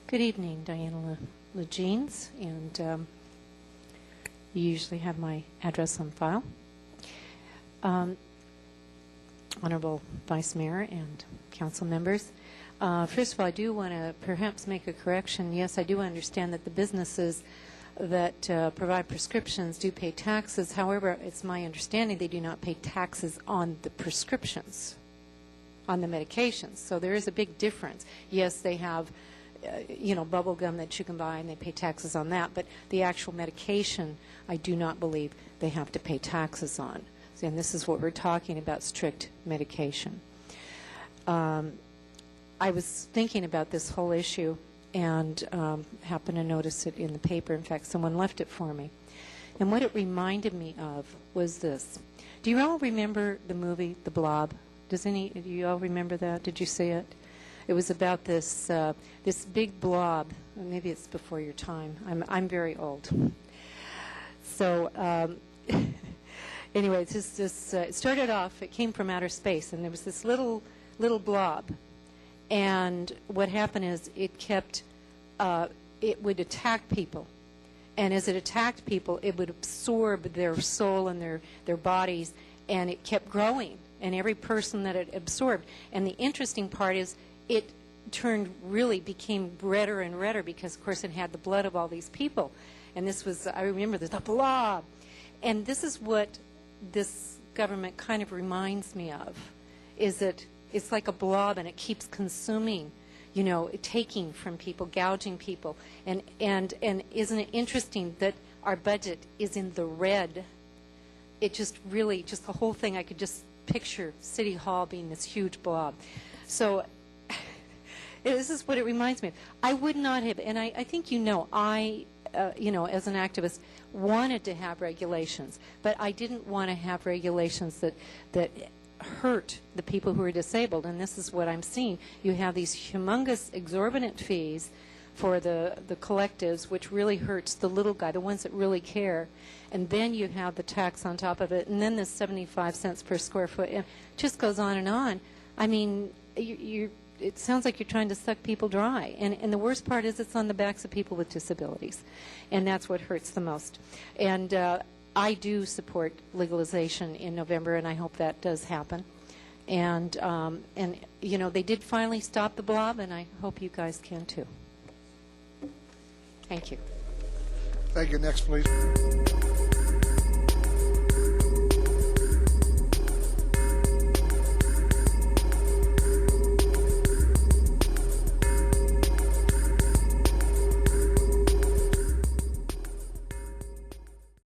Good evening, Diana Lejins, and you usually have my address on file. Honorable Vice Mayor and council members, first of all, I do want to perhaps make a correction. Yes, I do understand that the businesses that provide prescriptions do pay taxes. However, it's my understanding they do not pay taxes on the prescriptions, on the medications. So there is a big difference. Yes, they have bubble gum that you can buy, and they pay taxes on that. But the actual medication, I do not believe they have to pay taxes on. And this is what we're talking about, strict medication. I was thinking about this whole issue and happened to notice it in the paper. In fact, someone left it for me. And what it reminded me of was this. Do you all remember the movie The Blob? Do you all remember that? Did you see it? It was about this this big blob. Maybe it's before your time. I'm very old. So anyway, it started off. It came from outer space, and there was this little blob. And what happened is it would attack people, and as it attacked people, it would absorb their soul and their bodies, and it kept growing. And every person that it absorbed. And the interesting part is, it became redder and redder because, of course, it had the blood of all these people. And this was, I remember this, the blob. And this is what this government kind of reminds me of, is that it's like a blob and it keeps consuming, taking from people, gouging people. And isn't it interesting that our budget is in the red? It just really, the whole thing, I could just picture City Hall being this huge blob. So this is what it reminds me of. I would not have, and I think I as an activist, wanted to have regulations, but I didn't want to have regulations that hurt the people who are disabled. And this is what I'm seeing. You have these humongous, exorbitant fees for the collectives, which really hurts the little guy, the ones that really care. And then you have the tax on top of it, and then the 75 cents per square foot. It just goes on and on. I mean, it sounds like you're trying to suck people dry. And the worst part is it's on the backs of people with disabilities. And that's what hurts the most. And I do support legalization in November, and I hope that does happen. And they did finally stop the blob, and I hope you guys can too. Thank you. Thank you. Next, please.